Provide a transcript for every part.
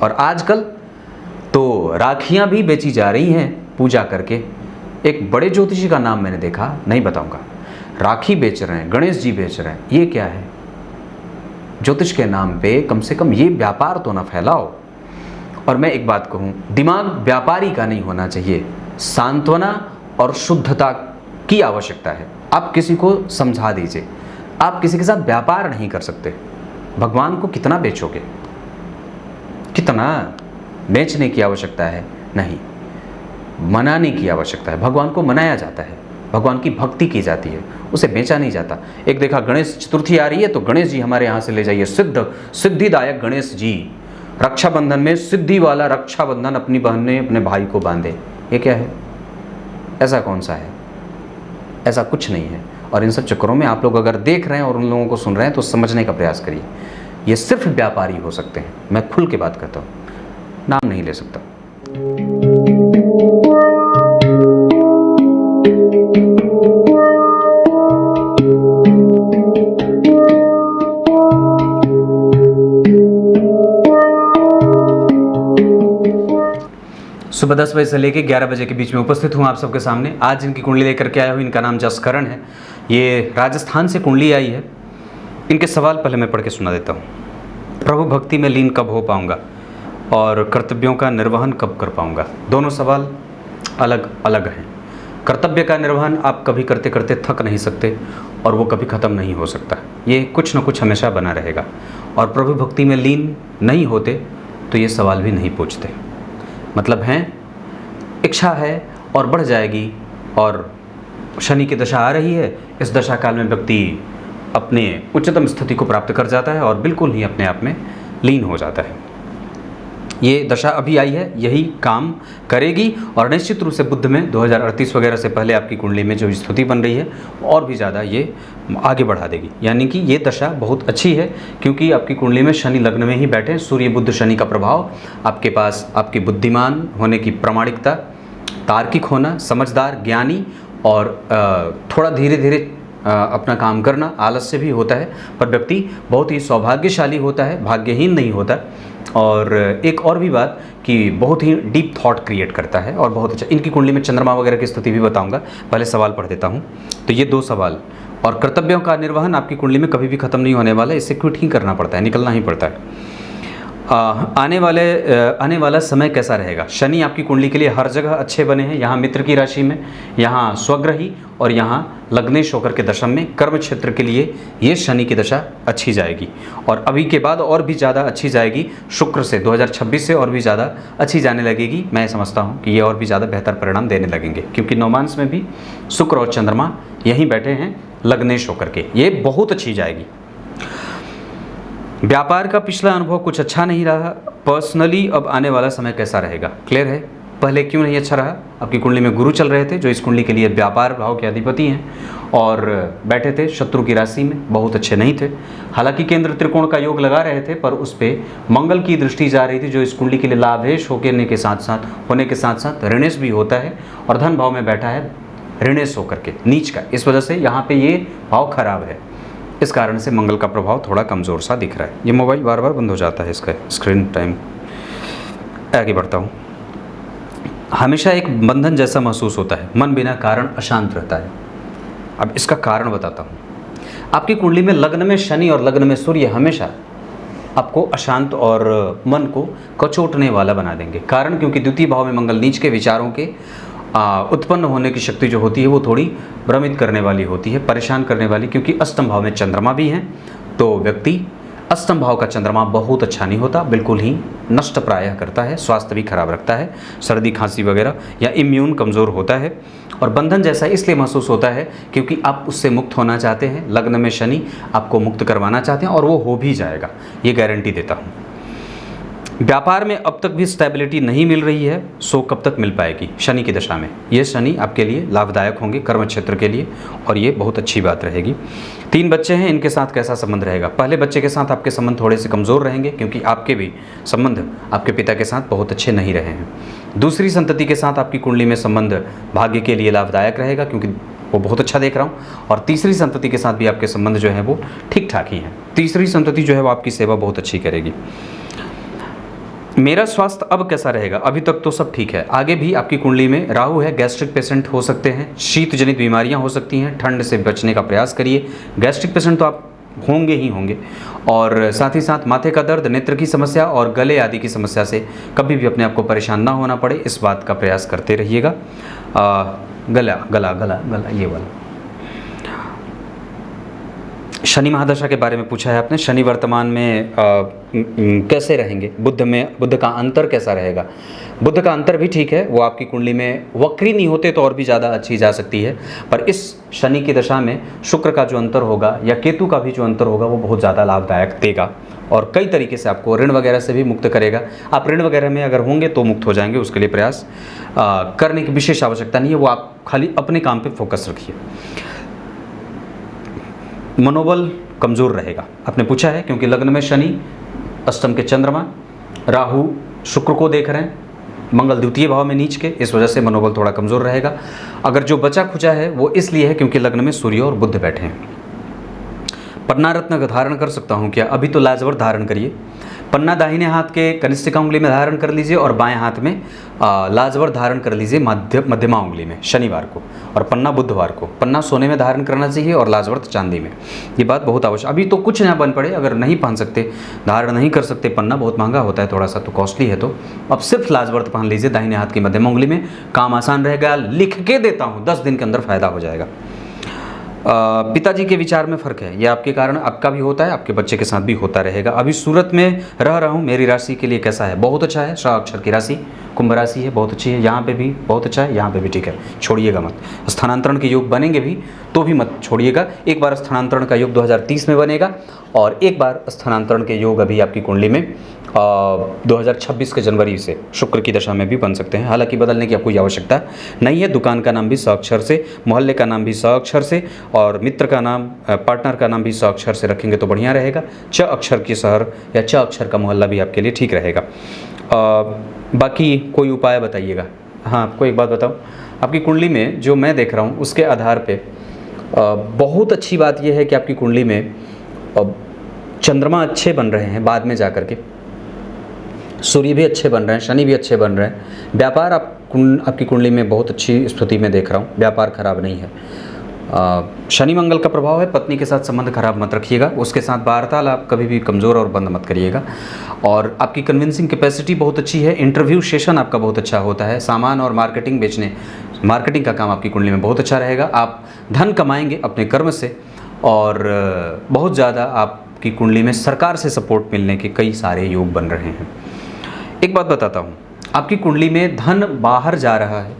और आजकल तो राखियां भी बेची जा रही हैं पूजा करके। एक बड़े ज्योतिषी का नाम मैंने देखा, नहीं बताऊंगा, राखी बेच रहे हैं, गणेश जी बेच रहे हैं। ये क्या है? ज्योतिष के नाम पे कम से कम ये व्यापार तो ना फैलाओ। और मैं एक बात कहूँ, दिमाग व्यापारी का नहीं होना चाहिए, सांत्वना और शुद्धता की आवश्यकता है। आप किसी को समझा दीजिए, आप किसी के साथ व्यापार नहीं कर सकते। भगवान को कितना बेचोगे? कितना? बेचने की आवश्यकता है नहीं, मनाने की आवश्यकता है। भगवान को मनाया जाता है, भगवान की भक्ति की जाती है, उसे बेचा नहीं जाता। एक देखा, गणेश चतुर्थी आ रही है तो गणेश जी हमारे यहाँ से ले जाइए, सिद्धिदायक गणेश जी। रक्षाबंधन में सिद्धि वाला रक्षाबंधन अपनी बहन ने अपने भाई को बांधे। ये क्या है? ऐसा कौन सा है? ऐसा कुछ नहीं है। और इन सब चक्करों में आप लोग अगर देख रहे हैं और उन लोगों को सुन रहे हैं तो समझने का प्रयास करिए, ये सिर्फ व्यापारी हो सकते हैं। मैं खुल के बात करता हूँ, नाम नहीं ले सकता। सुबह 10 बजे से लेकर 11 बजे के बीच में उपस्थित हूँ आप सबके सामने। आज इनकी कुंडली लेकर के आया हूँ। इनका नाम जसकरण है, ये राजस्थान से कुंडली आई है। इनके सवाल पहले मैं पढ़ के सुना देता हूँ। प्रभु भक्ति में लीन कब हो पाऊँगा और कर्तव्यों का निर्वहन कब कर पाऊँगा? दोनों सवाल अलग अलग हैं। कर्तव्य का निर्वहन आप कभी करते करते थक नहीं सकते और वो कभी ख़त्म नहीं हो सकता, ये कुछ न कुछ हमेशा बना रहेगा। और प्रभु भक्ति में लीन नहीं होते तो ये सवाल भी नहीं पूछते। मतलब हैं, इच्छा है और बढ़ जाएगी। और शनि की दशा आ रही है, इस दशा काल में व्यक्ति अपने उच्चतम स्थिति को प्राप्त कर जाता है और बिल्कुल ही अपने आप में लीन हो जाता है। ये दशा अभी आई है, यही काम करेगी। और निश्चित रूप से बुद्ध में 2038 वगैरह से पहले आपकी कुंडली में जो स्थिति बन रही है और भी ज़्यादा ये आगे बढ़ा देगी। यानी कि ये दशा बहुत अच्छी है, क्योंकि आपकी कुंडली में शनि लग्न में ही बैठे हैं। सूर्य बुद्ध शनि का प्रभाव आपके पास, आपकी बुद्धिमान होने की प्रामाणिकता, तार्किक होना, समझदार, ज्ञानी और थोड़ा धीरे धीरे अपना काम करना, आलस्य भी होता है। पर व्यक्ति बहुत ही सौभाग्यशाली होता है, भाग्यहीन नहीं होता। और एक और भी बात कि बहुत ही डीप थॉट क्रिएट करता है और बहुत अच्छा। इनकी कुंडली में चंद्रमा वगैरह की स्थिति भी बताऊंगा, पहले सवाल पढ़ देता हूँ। तो ये 2 सवाल। और कर्तव्यों का निर्वहन आपकी कुंडली में कभी भी खत्म नहीं होने वाला है, इससे क्विट ही करना पड़ता है, निकलना ही पड़ता है। आने वाला समय कैसा रहेगा? शनि आपकी कुंडली के लिए हर जगह अच्छे बने हैं। यहाँ मित्र की राशि में, यहाँ स्वग्रही और यहाँ लग्नेश होकर के दशम में कर्म क्षेत्र के लिए ये शनि की दशा अच्छी जाएगी। और अभी के बाद और भी ज़्यादा अच्छी जाएगी। शुक्र से 2026 से और भी ज़्यादा अच्छी जाने लगेगी। मैं समझता हूँ कि ये और भी ज़्यादा बेहतर परिणाम देने लगेंगे, क्योंकि नवमांश में भी शुक्र और चंद्रमा यहीं बैठे हैं लग्नेश होकर के। ये बहुत अच्छी जाएगी। व्यापार का पिछला अनुभव कुछ अच्छा नहीं रहा। पर्सनली अब आने वाला समय कैसा रहेगा? क्लियर है? पहले क्यों नहीं अच्छा रहा? आपकी कुंडली में गुरु चल रहे थे, जो इस कुंडली के लिए व्यापार भाव के अधिपति हैं, और बैठे थे शत्रु की राशि में, बहुत अच्छे नहीं थे। हालांकि केंद्र त्रिकोण का योग लगा रहे थे, पर उस पर मंगल की दृष्टि जा रही थी, जो इस कुंडली के लिए लाभेश होने के साथ साथ ऋणेश भी होता है। और धन भाव में बैठा है ऋणेश होकर के, नीच का। इस वजह से यहाँ पे ये भाव खराब है, इस कारण से मंगल का प्रभाव थोड़ा कमज़ोर सा दिख रहा है। ये मोबाइल बार बार बंद हो जाता है, इसका स्क्रीन टाइम। आगे बढ़ता हूँ। हमेशा एक बंधन जैसा महसूस होता है, मन बिना कारण अशांत रहता है। अब इसका कारण बताता हूँ। आपकी कुंडली में लग्न में शनि और लग्न में सूर्य हमेशा आपको अशांत और मन को कचोटने वाला बना देंगे। कारण, क्योंकि द्वितीय भाव में मंगल नीच के विचारों के उत्पन्न होने की शक्ति जो होती है वो थोड़ी भ्रमित करने वाली होती है, परेशान करने वाली। क्योंकि अष्टम भाव में चंद्रमा भी हैं, तो व्यक्ति अष्टम भाव का चंद्रमा बहुत अच्छा नहीं होता, बिल्कुल ही नष्ट प्रायः करता है, स्वास्थ्य भी खराब रखता है, सर्दी खांसी वगैरह, या इम्यून कमज़ोर होता है। और बंधन जैसा इसलिए महसूस होता है क्योंकि आप उससे मुक्त होना चाहते हैं। लग्न में शनि आपको मुक्त करवाना चाहते हैं और वो हो भी जाएगा, ये गारंटी देता हूँ। व्यापार में अब तक भी स्टेबिलिटी नहीं मिल रही है, सो कब तक मिल पाएगी? शनि की दशा में ये शनि आपके लिए लाभदायक होंगे कर्म क्षेत्र के लिए, और ये बहुत अच्छी बात रहेगी। 3 बच्चे हैं, इनके साथ कैसा संबंध रहेगा? पहले बच्चे के साथ आपके संबंध थोड़े से कमज़ोर रहेंगे, क्योंकि आपके भी संबंध आपके पिता के साथ बहुत अच्छे नहीं रहे हैं। दूसरी संतति के साथ आपकी कुंडली में संबंध भाग्य के लिए लाभदायक रहेगा, क्योंकि वो बहुत अच्छा देख रहा हूँ। और तीसरी संतति के साथ भी आपके संबंध जो है वो ठीक ठाक ही हैं। तीसरी संतति जो है वो आपकी सेवा बहुत अच्छी करेगी। मेरा स्वास्थ्य अब कैसा रहेगा? अभी तक तो सब ठीक है। आगे भी आपकी कुंडली में राहु है, गैस्ट्रिक पेशेंट हो सकते हैं, शीत जनित बीमारियां हो सकती हैं, ठंड से बचने का प्रयास करिए। गैस्ट्रिक पेशेंट तो आप होंगे ही होंगे, और साथ ही साथ माथे का दर्द, नेत्र की समस्या और गले आदि की समस्या से कभी भी अपने आप को परेशान ना होना पड़े, इस बात का प्रयास करते रहिएगा। गला गला गला गला ये वाला। शनि महादशा के बारे में पूछा है आपने। शनि वर्तमान में कैसे रहेंगे? बुध का अंतर कैसा रहेगा? बुध का अंतर भी ठीक है, वो आपकी कुंडली में वक्री नहीं होते तो और भी ज़्यादा अच्छी जा सकती है, पर इस शनि की दशा में शुक्र का जो अंतर होगा या केतु का भी जो अंतर होगा वो बहुत ज़्यादा लाभदायक देगा और कई तरीके से आपको ऋण वगैरह से भी मुक्त करेगा। आप ऋण वगैरह में अगर होंगे तो मुक्त हो जाएंगे, उसके लिए प्रयास करने की विशेष आवश्यकता नहीं है, वो आप खाली अपने काम पर फोकस रखिए। मनोबल कमज़ोर रहेगा, आपने पूछा है, क्योंकि लग्न में शनि, अष्टम के चंद्रमा, राहु शुक्र को देख रहे हैं, मंगल द्वितीय भाव में नीच के, इस वजह से मनोबल थोड़ा कमज़ोर रहेगा। अगर जो बचा खुचा है वो इसलिए है क्योंकि लग्न में सूर्य और बुध बैठे हैं। पन्ना रत्न का धारण कर सकता हूँ क्या? अभी तो लाजवर धारण करिए। पन्ना दाहिने हाथ के कनिष्ठिका उंगली में धारण कर लीजिए और बाएं हाथ में लाजवर धारण कर लीजिए मध्यमा उंगली में शनिवार को, और पन्ना बुधवार को। पन्ना सोने में धारण करना चाहिए और लाजवर चांदी में। ये बात बहुत आवश्यक। अभी तो कुछ ना बन पड़े, अगर नहीं पहन सकते, धारण नहीं कर सकते, पन्ना बहुत महंगा होता है, थोड़ा सा तो कॉस्टली है, तो अब सिर्फ लाजवर्त पहन लीजिए दाहिने हाथ की मध्यमा उंगली में, काम आसान रहेगा। लिख के देता हूँ, 10 दिन के अंदर फायदा हो जाएगा। पिताजी के विचार में फ़र्क है, यह आपके कारण आपका भी होता है, आपके बच्चे के साथ भी होता रहेगा। अभी सूरत में रह रहा हूँ, मेरी राशि के लिए कैसा है? बहुत अच्छा है। श्रा अक्षर की राशि कुंभ राशि है, बहुत अच्छी है। यहाँ पे भी बहुत अच्छा है, यहाँ पे भी ठीक है, छोड़िएगा मत। स्थानांतरण के योग बनेंगे भी तो भी मत छोड़िएगा। एक बार स्थानांतरण का योग 2030 में बनेगा और एक बार स्थानांतरण के योग अभी आपकी कुंडली में 2026 के जनवरी से शुक्र की दशा में भी बन सकते हैं। हालांकि बदलने की आपको कोई आवश्यकता नहीं है। दुकान का नाम भी स अक्षर से, मोहल्ले का नाम भी स अक्षर से, और मित्र का नाम, पार्टनर का नाम भी स अक्षर से रखेंगे तो बढ़िया रहेगा। च अक्षर की शहर या च अक्षर का मोहल्ला भी आपके लिए ठीक रहेगा। बाकी कोई उपाय बताइएगा। हाँ, आपको एक बात बताऊँ, आपकी कुंडली में जो मैं देख रहा हूँ उसके आधार पर बहुत अच्छी बात यह है कि आपकी कुंडली में चंद्रमा अच्छे बन रहे हैं, बाद में जा कर के सूर्य भी अच्छे बन रहे हैं, शनि भी अच्छे बन रहे हैं। व्यापार आपकी कुंडली में बहुत अच्छी स्थिति में देख रहा हूँ, व्यापार खराब नहीं है। शनि मंगल का प्रभाव है, पत्नी के साथ संबंध खराब मत रखिएगा, उसके साथ वार्तालाप कभी भी कमज़ोर और बंद मत करिएगा। और आपकी कन्विंसिंग कैपेसिटी बहुत अच्छी है, इंटरव्यू सेशन आपका बहुत अच्छा होता है, सामान और मार्केटिंग का काम आपकी कुंडली में बहुत अच्छा रहेगा। आप धन कमाएंगे अपने कर्म से, और बहुत ज़्यादा आपकी कुंडली में सरकार से सपोर्ट मिलने के कई सारे योग बन रहे हैं। एक बात बताता हूँ, आपकी कुंडली में धन बाहर जा रहा है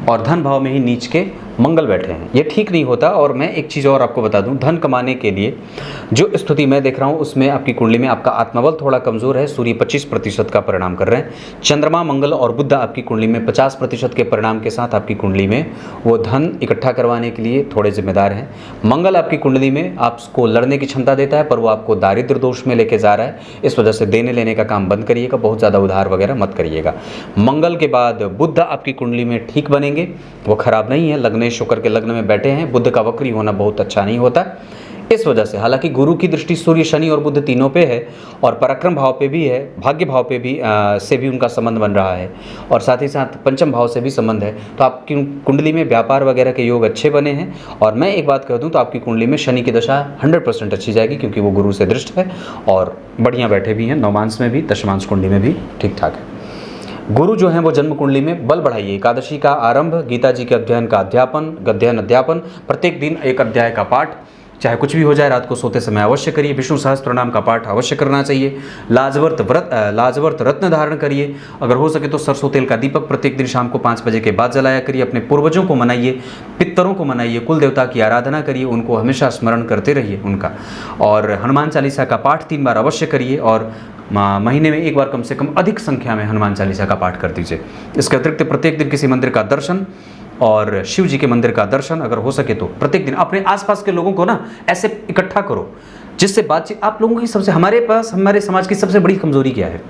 और धन भाव में ही नीच के मंगल बैठे हैं, ये ठीक नहीं होता। और मैं एक चीज़ और आपको बता दूं, धन कमाने के लिए जो स्थिति मैं देख रहा हूं उसमें आपकी कुंडली में आपका आत्मबल थोड़ा कमज़ोर है। सूर्य 25% का परिणाम कर रहे हैं, चंद्रमा, मंगल और बुध आपकी कुंडली में 50% के परिणाम के साथ आपकी कुंडली में वो धन इकट्ठा करवाने के लिए थोड़े जिम्मेदार हैं। मंगल आपकी कुंडली में आपको लड़ने की क्षमता देता है, पर वो आपको दारिद्र्य दोष में लेके जा रहा है, इस वजह से देने लेने का काम बंद करिएगा, बहुत ज़्यादा उधार वगैरह मत करिएगा। मंगल के बाद बुध आपकी कुंडली में ठीक बनेंगे, वो खराब नहीं है, लग्न शुक्र के लग्न में बैठे हैं। बुध का वक्री होना बहुत अच्छा नहीं होता, इस वजह से। हालांकि गुरु की दृष्टि सूर्य, शनि और बुध तीनों पे है, और पराक्रम भाव पे भी है, भाग्य भाव पे भी से भी उनका संबंध बन रहा है, और साथ ही साथ पंचम भाव से भी संबंध है। तो आपकी कुंडली में व्यापार वगैरह के योग अच्छे बने हैं। और मैं एक बात कह दूं तो आपकी कुंडली में शनि की दशा 100% अच्छी जाएगी, क्योंकि वो गुरु से दृष्ट है और बढ़िया बैठे भी हैं, नवमांश में भी, दशमांश कुंडली में भी ठीक ठाक है। गुरु जो हैं वो जन्म कुंडली में बल बढ़ाइए। एकादशी का आरंभ, गीता जी के अध्ययन का अध्यापन, गद्यायन अध्यापन, प्रत्येक दिन एक अध्याय का पाठ, चाहे कुछ भी हो जाए, रात को सोते समय अवश्य करिए। विष्णु सहस्त्र नाम का पाठ अवश्य करना चाहिए। लाजवर्त रत्न धारण करिए। अगर हो सके तो सरसों तेल का दीपक प्रत्येक दिन शाम को 5 बजे के बाद जलाया करिए। अपने पूर्वजों को मनाइए, पितरों को मनाइए, कुल देवता की आराधना करिए, उनको हमेशा स्मरण करते रहिए उनका। और हनुमान चालीसा का पाठ 3 बार अवश्य करिए, और महीने में एक बार कम से कम अधिक संख्या में हनुमान चालीसा का पाठ कर दीजिए। इसके अतिरिक्त प्रत्येक दिन किसी मंदिर का दर्शन और शिव जी के मंदिर का दर्शन अगर हो सके तो प्रत्येक दिन। अपने आसपास के लोगों को ना ऐसे इकट्ठा करो जिससे बातचीत। आप लोगों की सबसे, हमारे समाज की सबसे बड़ी कमजोरी क्या है?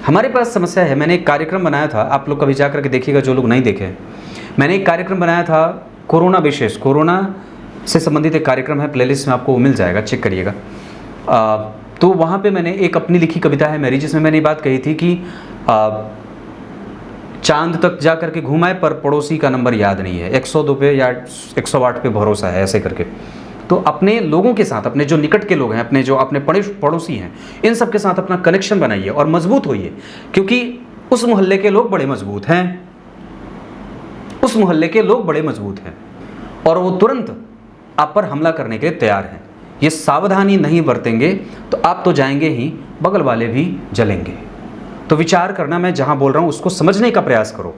हमारे पास समस्या है। मैंने एक कार्यक्रम बनाया था, आप लोग कभी जा करके देखिएगा जो लोग नहीं देखे। मैंने एक कार्यक्रम बनाया था कोरोना विशेष, कोरोना से संबंधित एक कार्यक्रम है, प्लेलिस्ट में आपको मिल जाएगा, चेक करिएगा। तो वहाँ पे मैंने एक अपनी लिखी कविता है मेरी, जिसमें मैंने ये बात कही थी कि चांद तक जा करके घुमाए पर पड़ोसी का नंबर याद नहीं है, 102 पे या 108 पे भरोसा है, ऐसे करके। तो अपने लोगों के साथ, अपने जो निकट के लोग हैं, अपने जो अपने पड़ोसी हैं, इन सब के साथ अपना कनेक्शन बनाइए और मजबूत होइए, क्योंकि उस मोहल्ले के लोग बड़े मजबूत हैं, उस मोहल्ले के लोग बड़े मजबूत हैं और वो तुरंत आप पर हमला करने के लिए तैयार हैं। ये सावधानी नहीं बरतेंगे तो आप तो जाएंगे ही, बगल वाले भी जलेंगे। तो विचार करना, मैं जहां बोल रहा हूं उसको समझने का प्रयास करो।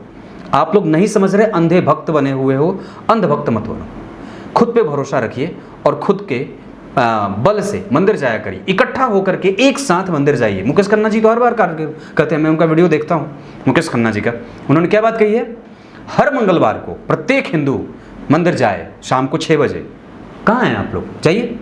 आप लोग नहीं समझ रहे, अंधे भक्त बने हुए हो, अंधभक्त मत बनो। खुद पे भरोसा रखिए और खुद के बल से मंदिर जाया करिए, इकट्ठा होकर के एक साथ मंदिर जाइए। मुकेश खन्ना जी तो हर बार कहते हैं, मैं उनका वीडियो देखता हूं मुकेश खन्ना जी का, उन्होंने क्या बात कही है, हर मंगलवार को प्रत्येक हिंदू मंदिर जाए शाम को 6 बजे। कहाँ हैं आप लोग? जाइए।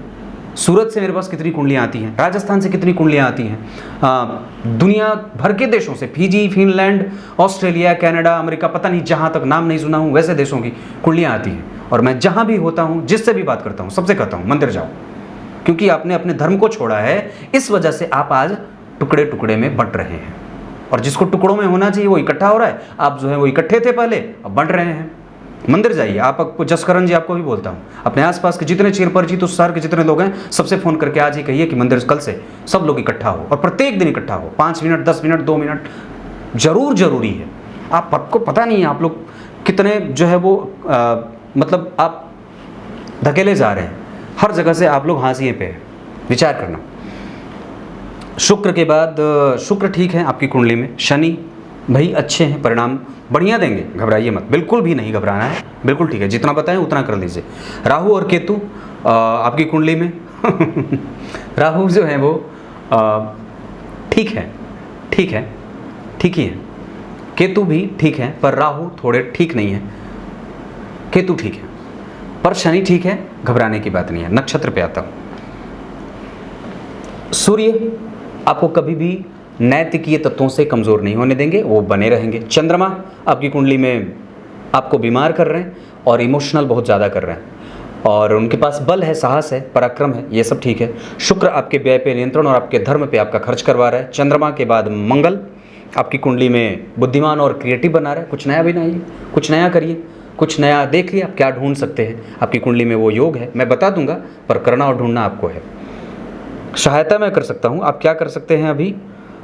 सूरत से मेरे पास कितनी कुंडलियाँ आती हैं, राजस्थान से कितनी कुंडलियाँ आती हैं, दुनिया भर के देशों से, Fiji, Finland, Australia, Canada, America, पता नहीं जहाँ तक नाम नहीं सुना हूँ वैसे देशों की कुंडलियाँ आती हैं। और मैं जहाँ भी होता हूँ, जिससे भी बात करता हूँ, सबसे कहता हूँ मंदिर जाओ, क्योंकि आपने अपने धर्म को छोड़ा है, इस वजह से आप आज टुकड़े टुकड़े में बंट रहे हैं। और जिसको टुकड़ों में होना चाहिए वो इकट्ठा हो रहा है, आप जो है वो इकट्ठे थे पहले, अब बंट रहे हैं। मंदिर जाइए। आपको जसकरण जी, आपको भी बोलता हूँ, अपने आसपास के जितने चिर परिचित उस शहर के जितने लोग हैं सबसे फ़ोन करके आज ही कहिए कि मंदिर कल से सब लोग इकट्ठा हो, और प्रत्येक दिन इकट्ठा हो। 5 मिनट, 10 मिनट, 2 मिनट जरूरी है। आपको पता नहीं है आप लोग कितने जो है वो मतलब आप धकेले जा रहे हैं, हर जगह से आप लोग हाशिए पे हैं। विचार करना। शुक्र के बाद, शुक्र ठीक है आपकी कुंडली में, शनि भाई अच्छे हैं, परिणाम बढ़िया देंगे, घबराइए मत, बिल्कुल भी नहीं घबराना है, बिल्कुल ठीक है, जितना बताएं उतना कर लीजिए। राहु और केतु आपकी कुंडली में राहु जो है वो ठीक है, ठीक है, ठीक ही है। केतु भी ठीक है, पर राहु थोड़े ठीक नहीं है। केतु ठीक है पर शनि ठीक है, घबराने की बात नहीं है। नक्षत्र पे आता हूँ। सूर्य आपको कभी भी नैतिकीय तत्वों से कमज़ोर नहीं होने देंगे, वो बने रहेंगे। चंद्रमा आपकी कुंडली में आपको बीमार कर रहे हैं और इमोशनल बहुत ज़्यादा कर रहे हैं, और उनके पास बल है, साहस है, पराक्रम है, ये सब ठीक है। शुक्र आपके व्यय पे नियंत्रण और आपके धर्म पे आपका खर्च करवा रहा है। चंद्रमा के बाद मंगल आपकी कुंडली में बुद्धिमान और क्रिएटिव बना रहा है। कुछ नया बनाइए, कुछ नया करिए, कुछ नया देखिए आप क्या ढूंढ सकते हैं। आपकी कुंडली में वो योग है, मैं बता दूंगा, पर करना और ढूंढना आपको है। सहायता मैं कर सकता हूँ, आप क्या कर सकते हैं, अभी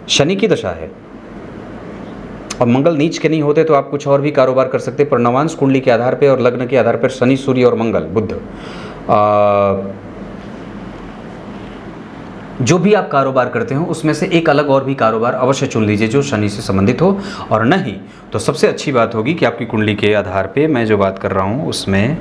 शनि की दशा है और मंगल नीच के नहीं होते तो आप कुछ और भी कारोबार कर सकते, पर नवांश कुंडली के आधार पे और लग्न के आधार पर शनि, सूर्य और मंगल, बुध, जो भी आप कारोबार करते हो उसमें से एक अलग और भी कारोबार अवश्य चुन लीजिए जो शनि से संबंधित हो, और नहीं तो सबसे अच्छी बात होगी कि आपकी कुंडली के आधार पे मैं जो बात कर रहा हूँ उसमें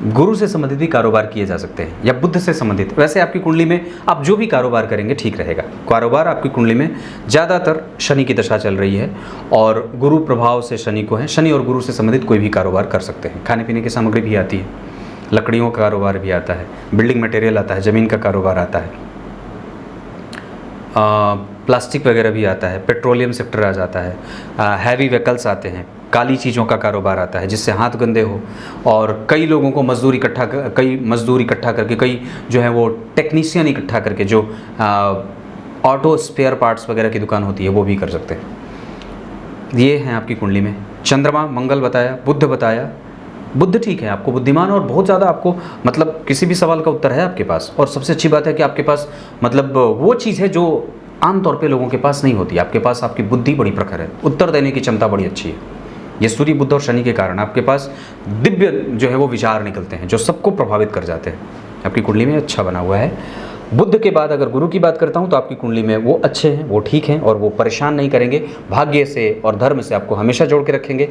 गुरु से संबंधित भी कारोबार किए जा सकते हैं या बुद्ध से संबंधित। वैसे आपकी कुंडली में आप जो भी कारोबार करेंगे ठीक रहेगा। कारोबार आपकी कुंडली में ज़्यादातर शनि की दशा चल रही है और गुरु प्रभाव से शनि को है। शनि और गुरु से संबंधित कोई भी कारोबार कर सकते हैं। खाने पीने की सामग्री भी आती है, लकड़ियों का कारोबार भी आता है, बिल्डिंग मटेरियल आता है, ज़मीन का कारोबार आता है, प्लास्टिक वगैरह भी आता है, पेट्रोलियम सेक्टर आ जाता है, हैवी व्हीकल्स आते हैं, काली चीज़ों का कारोबार आता है जिससे हाथ गंदे हो, और कई लोगों को मजदूर इकट्ठा करके, कई जो है वो टेक्नीशियन इकट्ठा करके जो ऑटो स्पेयर पार्ट्स वगैरह की दुकान होती है वो भी कर सकते हैं। ये हैं आपकी कुंडली में। चंद्रमा, मंगल बताया, बुध बताया। बुद्ध ठीक है, आपको बुद्धिमान और बहुत ज़्यादा आपको मतलब किसी भी सवाल का उत्तर है आपके पास, और सबसे अच्छी बात है कि आपके पास मतलब वो चीज़ है जो आमतौर पे लोगों के पास नहीं होती। आपके पास आपकी बुद्धि बड़ी प्रखर है, उत्तर देने की क्षमता बड़ी अच्छी है। ये सूर्य, बुध और शनि के कारण आपके पास दिव्य जो है वो विचार निकलते हैं जो सबको प्रभावित कर जाते हैं। आपकी कुंडली में अच्छा बना हुआ है। बुध के बाद अगर गुरु की बात करता हूँ तो आपकी कुंडली में वो अच्छे हैं, वो ठीक हैं और वो परेशान नहीं करेंगे, भाग्य से और धर्म से आपको हमेशा जोड़ के रखेंगे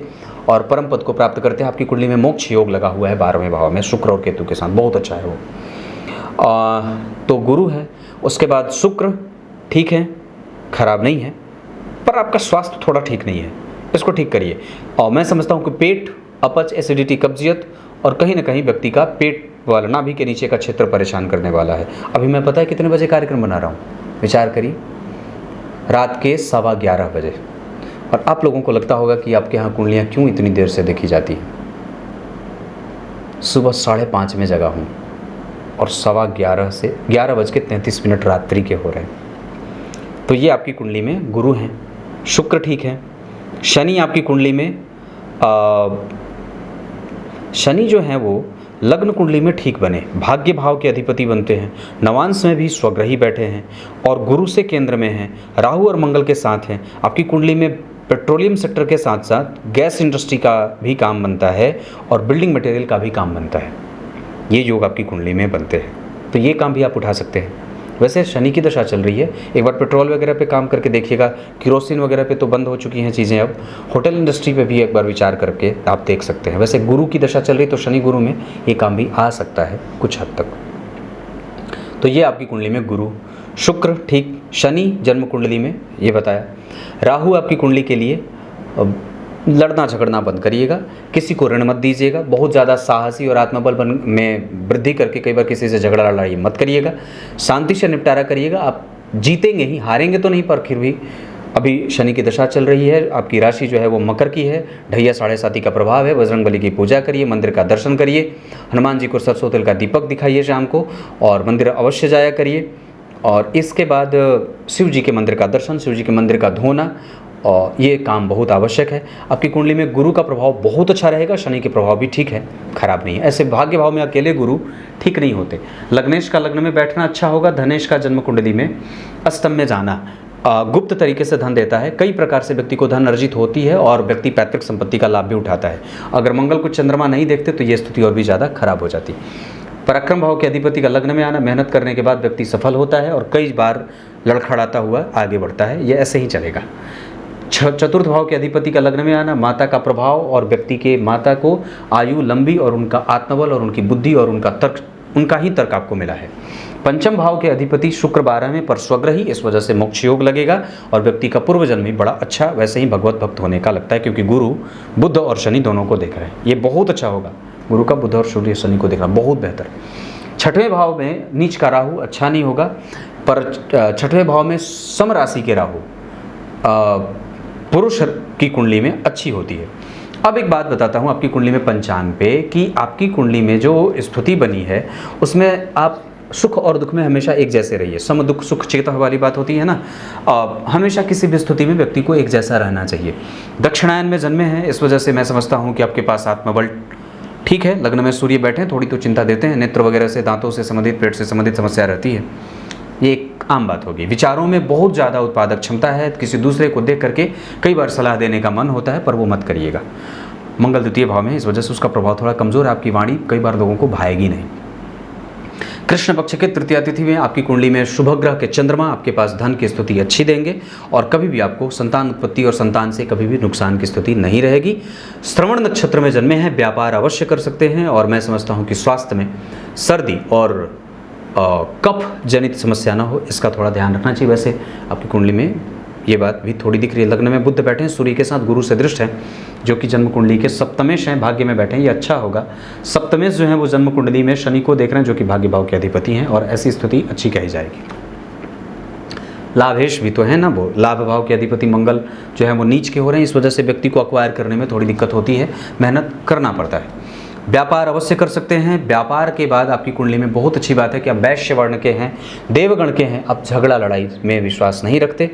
और परम पद को प्राप्त करते हैं। आपकी कुंडली में मोक्ष योग लगा हुआ है 12वें भाव में, शुक्र और केतु के साथ, बहुत अच्छा है वो। तो गुरु है, उसके बाद शुक्र ठीक है, खराब नहीं है, पर आपका स्वास्थ्य थोड़ा ठीक नहीं है, इसको ठीक करिए। और मैं समझता हूँ कि पेट, अपच, एसिडिटी, कब्जियत और कहीं ना कहीं व्यक्ति का पेट वाला नाभि के नीचे का क्षेत्र परेशान करने वाला है। अभी मैं पता है कितने बजे कार्यक्रम बना रहा हूँ, विचार करिए, रात के 11:15 बजे। और आप लोगों को लगता होगा कि आपके यहाँ कुंडलियाँ क्यों इतनी देर से देखी जाती हैं। सुबह 5:30 में जगा हूँ और 11:15 से 11:33 रात्रि के हो रहे हैं। तो ये आपकी कुंडली में गुरु हैं, शुक्र ठीक है। शनि आपकी कुंडली में शनि जो है वो लग्न कुंडली में ठीक बने, भाग्य भाव के अधिपति बनते हैं, नवांश में भी स्वग्रही बैठे हैं और गुरु से केंद्र में हैं, राहु और मंगल के साथ हैं। आपकी कुंडली में पेट्रोलियम सेक्टर के साथ साथ गैस इंडस्ट्री का भी काम बनता है और बिल्डिंग मटेरियल का भी काम बनता है। ये योग आपकी कुंडली में बनते हैं, तो ये काम भी आप उठा सकते हैं। वैसे शनि की दशा चल रही है, एक बार पेट्रोल वगैरह पे काम करके देखिएगा। केरोसिन वगैरह पे तो बंद हो चुकी हैं चीज़ें, अब होटल इंडस्ट्री पे भी एक बार विचार करके आप देख सकते हैं। वैसे गुरु की दशा चल रही तो शनि गुरु में ये काम भी आ सकता है कुछ हद तक। तो ये आपकी कुंडली में गुरु, शुक्र ठीक, शनि जन्म कुंडली में ये बताया। राहु आपकी कुंडली के लिए लड़ना झगड़ना बंद करिएगा, किसी को ऋण मत दीजिएगा, बहुत ज़्यादा साहसी और आत्मबल में वृद्धि करके कई बार किसी से झगड़ा लड़ाई मत करिएगा, शांति से निपटारा करिएगा। आप जीतेंगे ही, हारेंगे तो नहीं, पर फिर भी अभी शनि की दशा चल रही है। आपकी राशि जो है वो मकर की है, ढैया 7.5 का प्रभाव है। बजरंगबली की पूजा करिए, मंदिर का दर्शन करिए, हनुमान जी को सरसों तेल का दीपक दिखाइए शाम को, और मंदिर अवश्य जाया करिए। और इसके बाद शिव जी के मंदिर का दर्शन, शिव जी के मंदिर का धोना, और ये काम बहुत आवश्यक है। आपकी कुंडली में गुरु का प्रभाव बहुत अच्छा रहेगा, शनि के प्रभाव भी ठीक है, खराब नहीं है। ऐसे भाग्य भाव में अकेले गुरु ठीक नहीं होते। लग्नेश का लग्न में बैठना अच्छा होगा। धनेश का जन्म कुंडली में अष्टम में जाना गुप्त तरीके से धन देता है। कई प्रकार से व्यक्ति को धन अर्जित होती है और व्यक्ति पैतृक संपत्ति का लाभ भी उठाता है। अगर मंगल को चंद्रमा नहीं देखते तो ये स्थिति और भी ज़्यादा खराब हो जाती। पराक्रम भाव के अधिपति का लग्न में आना, मेहनत करने के बाद व्यक्ति सफल होता है और कई बार लड़खड़ाता हुआ आगे बढ़ता है। ये ऐसे ही चलेगा। चतुर्थ भाव के अधिपति का लग्न में आना, माता का प्रभाव और व्यक्ति के माता को आयु लंबी और उनका आत्मबल और उनकी बुद्धि और उनका ही तर्क आपको मिला है। पंचम भाव के अधिपति शुक्र 12 में पर स्वग्रही, इस वजह से मोक्ष योग लगेगा और व्यक्ति का पूर्व जन्म भी बड़ा अच्छा, वैसे ही भगवत भक्त होने का लगता है, क्योंकि गुरु बुध और शनि दोनों को देख रहे हैं। ये बहुत अच्छा होगा, गुरु का बुध और सूर्य शनि को देखना बहुत बेहतर। छठवें भाव में नीच का राहु अच्छा नहीं होगा, पर छठवें भाव में सम राशि के राहु पुरुष की कुंडली में अच्छी होती है। अब एक बात बताता हूँ आपकी कुंडली में पंचांग पे, कि आपकी कुंडली में जो स्थिति बनी है उसमें आप सुख और दुख में हमेशा एक जैसे रहिए। सम दुख सुख चेतः वाली बात होती है ना, हमेशा किसी भी स्थिति में व्यक्ति को एक जैसा रहना चाहिए। दक्षिणायन में जन्मे हैं, इस वजह से मैं समझता हूँ कि आपके पास आत्मबल ठीक है। लग्न में सूर्य बैठे हैं, थोड़ी तो चिंता देते हैं, नेत्र वगैरह से, दांतों से संबंधित, पेट से संबंधित समस्या रहती है, ये एक आम बात होगी। विचारों में बहुत ज़्यादा उत्पादक क्षमता है, किसी दूसरे को देख करके कई बार सलाह देने का मन होता है, पर वो मत करिएगा। मंगल द्वितीय भाव में, इस वजह से उसका प्रभाव थोड़ा कमज़ोर है। आपकी वाणी कई बार लोगों को भाएगी नहीं। कृष्ण पक्ष के तृतीया तिथि में आपकी कुंडली में शुभ ग्रह के चंद्रमा आपके पास धन की स्थिति अच्छी देंगे और कभी भी आपको संतान उत्पत्ति और संतान से कभी भी नुकसान की स्थिति नहीं रहेगी। श्रवण नक्षत्र में जन्मे हैं, व्यापार अवश्य कर सकते हैं और मैं समझता हूँ कि स्वास्थ्य में सर्दी और कफ जनित समस्या ना हो, इसका थोड़ा ध्यान रखना चाहिए। वैसे आपकी कुंडली में ये बात भी थोड़ी दिख रही है। लग्न में बुध बैठे हैं, सूर्य के साथ गुरु से दृष्ट हैं, जो कि जन्म कुंडली के सप्तमेश हैं, भाग्य में बैठे हैं, ये अच्छा होगा। सप्तमेश जो है वो जन्म कुंडली में शनि को देख रहे हैं, जो कि भाग्य भाव के अधिपति हैं, और ऐसी स्थिति अच्छी कही जाएगी। लाभेश भी तो है ना, वो लाभ भाव के अधिपति मंगल जो है वो नीच के हो रहे हैं, इस वजह से व्यक्ति को अक्वायर करने में थोड़ी दिक्कत होती है, मेहनत करना पड़ता है। व्यापार अवश्य कर सकते हैं। व्यापार के बाद आपकी कुंडली में बहुत अच्छी बात है कि आप वैश्य वर्ण के हैं, देवगण के हैं, आप झगड़ा लड़ाई में विश्वास नहीं रखते।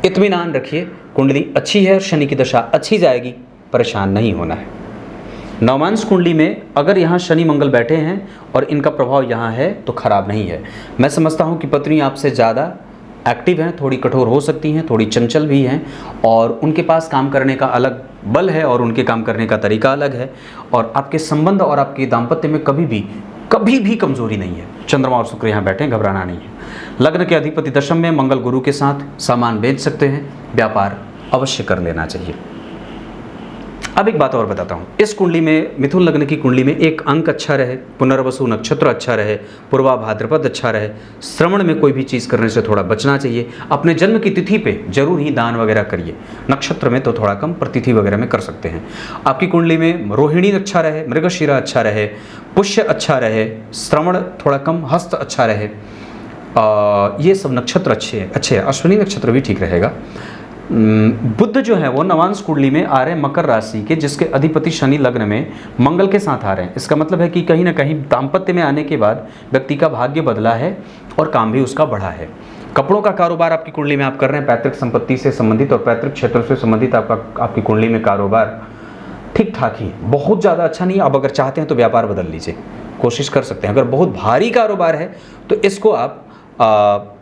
इत्मीनान रखिए, कुंडली अच्छी है और शनि की दशा अच्छी जाएगी, परेशान नहीं होना है। नवमांश कुंडली में अगर यहाँ शनि मंगल बैठे हैं और इनका प्रभाव यहाँ है तो खराब नहीं है। मैं समझता हूँ कि पत्नी आपसे ज़्यादा एक्टिव हैं, थोड़ी कठोर हो सकती हैं, थोड़ी चंचल भी हैं और उनके पास काम करने का अलग बल है और उनके काम करने का तरीका अलग है, और आपके संबंध और आपके दाम्पत्य में कभी भी कमजोरी नहीं है। चंद्रमा और शुक्र यहाँ बैठे हैं, घबराना नहीं है। लग्न के अधिपति दशम में मंगल गुरु के साथ, सामान बेच सकते हैं, व्यापार अवश्य कर लेना चाहिए। अब एक बात और बताता हूँ, इस कुंडली में, मिथुन लग्न की कुंडली में एक अंक अच्छा रहे, पुनर्वसु नक्षत्र अच्छा रहे, पूर्वा भाद्रपद अच्छा रहे, श्रवण में कोई भी चीज़ करने से थोड़ा बचना चाहिए। अपने जन्म की तिथि पे जरूर ही दान वगैरह करिए, नक्षत्र में तो थोड़ा कम, पर तिथि वगैरह में कर सकते हैं। आपकी कुंडली में रोहिणी अच्छा रहे, मृगशिरा अच्छा रहे, पुष्य अच्छा रहे, श्रवण थोड़ा कम, हस्त अच्छा रहे, ये सब नक्षत्र अच्छे हैं। अश्विनी नक्षत्र भी ठीक रहेगा। बुध जो है वो नवांश कुंडली में आ रहे हैं मकर राशि के, जिसके अधिपति शनि लग्न में मंगल के साथ आ रहे हैं। इसका मतलब है कि कहीं ना कहीं दाम्पत्य में आने के बाद व्यक्ति का भाग्य बदला है और काम भी उसका बढ़ा है। कपड़ों का कारोबार आपकी कुंडली में आप कर रहे हैं, पैतृक संपत्ति से संबंधित और पैतृक क्षेत्र से संबंधित आपकी कुंडली में कारोबार ठीक ठाक ही, बहुत ज़्यादा अच्छा नहीं। अब अगर चाहते हैं तो व्यापार बदल लीजिए, कोशिश कर सकते हैं। अगर बहुत भारी कारोबार है तो इसको आप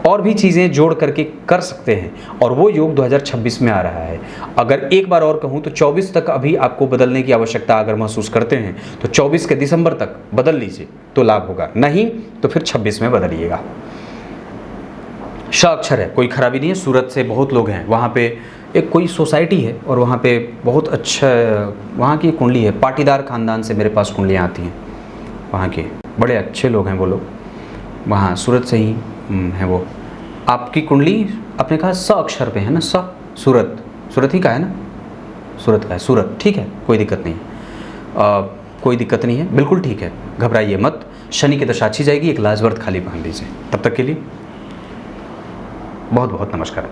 और भी चीज़ें जोड़ करके कर सकते हैं, और वो योग 2026 में आ रहा है। अगर एक बार और कहूँ तो 24 तक अभी आपको बदलने की आवश्यकता अगर महसूस करते हैं तो 24 के दिसंबर तक बदल लीजिए तो लाभ होगा, नहीं तो फिर 26 में बदलिएगा। श अक्षर है, कोई खराबी नहीं है। सूरत से बहुत लोग हैं, वहाँ पे एक कोई सोसाइटी है और वहाँ पे बहुत अच्छा वहाँ की कुंडली है। पाटीदार ख़ानदान से मेरे पास कुंडलियाँ आती हैं, वहाँ के बड़े अच्छे लोग हैं वो लोग, वहाँ सूरत से ही हैं वो। आपकी कुंडली आपने कहा स अक्षर पे है ना, स, सूरत ही का है ना, सूरत का है, सूरत, ठीक है, कोई दिक्कत नहीं है, कोई दिक्कत नहीं है, बिल्कुल ठीक है, घबराइए मत। शनि की दशा अच्छी जाएगी, एक लाजवर्त खाली पहन लीजिए। तब तक के लिए बहुत बहुत नमस्कार।